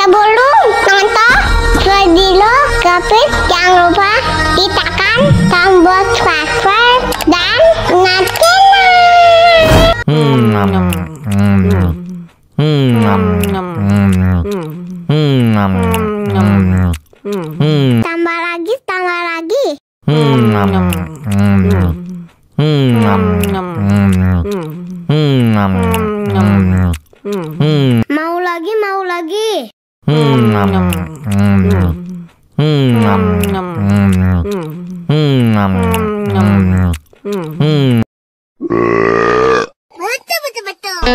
Sebelum nonton video Gapit, jangan lupa ditekan tombol subscribe dan nyalakan. Tambah lagi, tambah lagi. Mau lagi, mau lagi. Betul.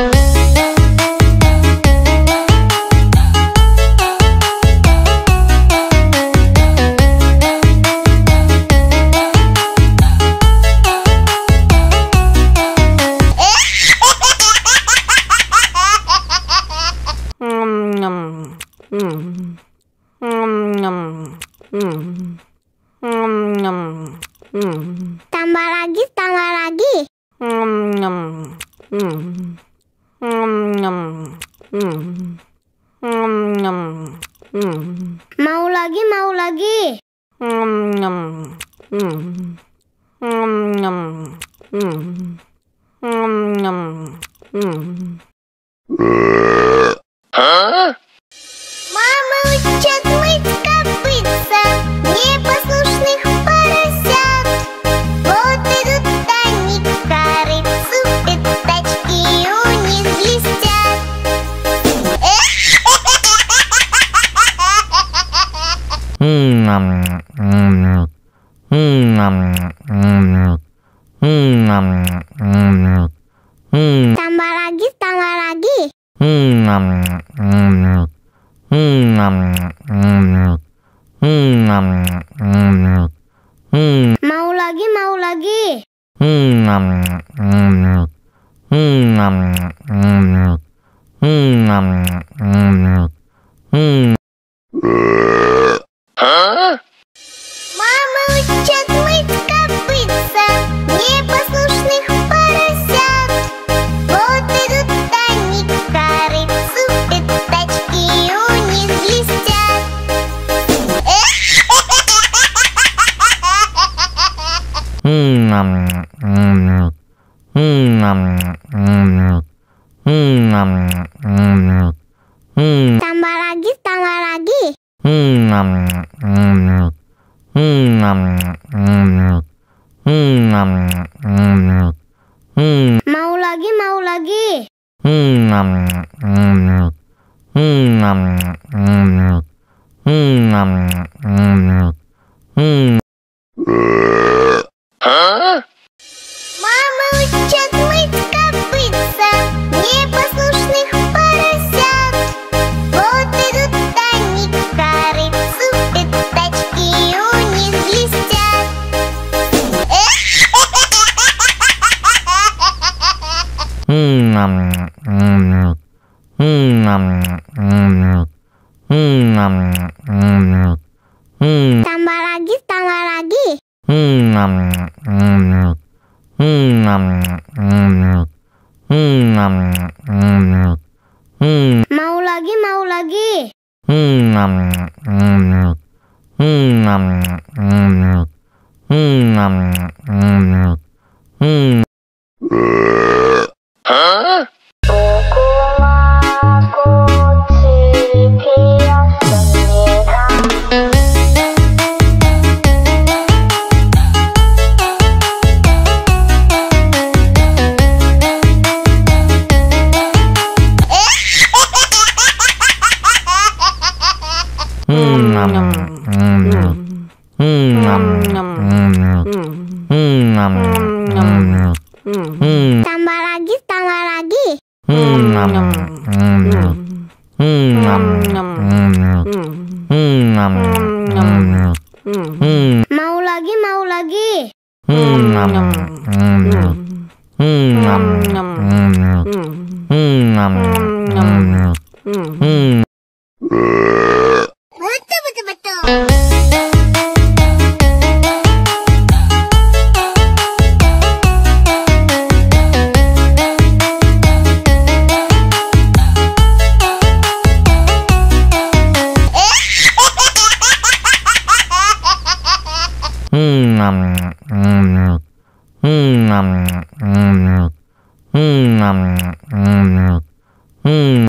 Tambah lagi, tambah lagi. Mau lagi, mau lagi. Мама учат мыть копытца непослушных поросят. Вот идут они к корыцу, пятачки у них блестят. Tambah lagi, tambah lagi. Mau lagi, mau lagi. Мама учат мыть копытца непослушных поросят. Вот идут они к корыцу, пятачки у них блестят. Tambah lagi, tambah lagi. Mau lagi, mau lagi. Мама учат мыть копытца непослушных поросят. Вот идут они к корыцу, пятачки у них блестят. Tambah lagi, tambah lagi. Mau lagi, mau lagi. Tambah lagi, tambah lagi. Mau lagi, mau lagi. Betul.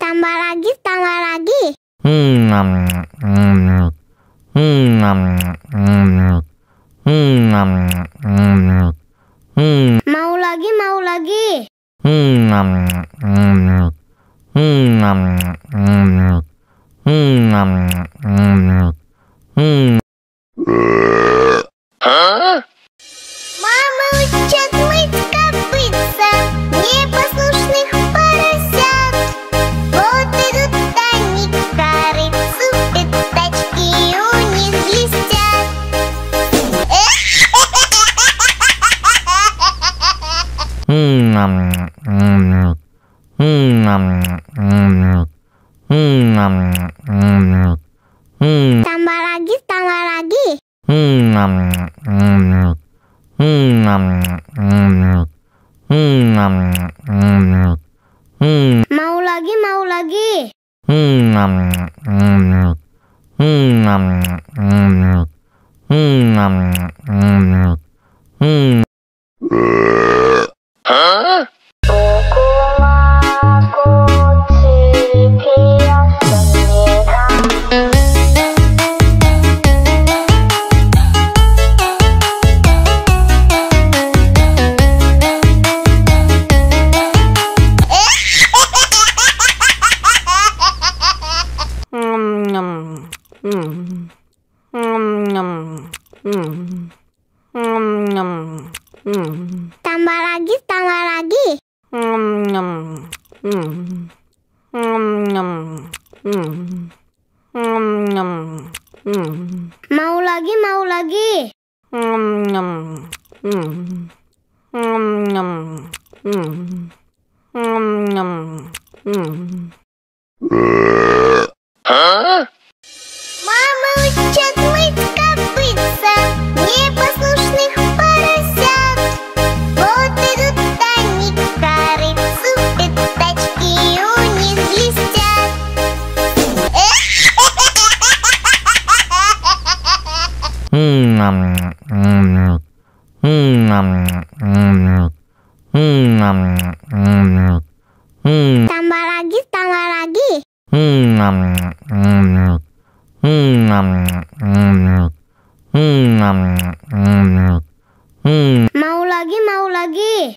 Tambah lagi, tambah lagi. Mau lagi, mau lagi. Мама учат мыть копытца непослушных поросят. Вот идут они к корыцу, пятачки у них блестят. Tambah lagi, tambah lagi. Mau lagi, mau lagi. Tambah lagi, tambah lagi. Mau lagi, mau lagi. Мама учат мыть копытца непослушных поросят. Вот идут они к корыцу, пятачки у них блестят. Tambah lagi, tambah lagi. Mau lagi, mau lagi.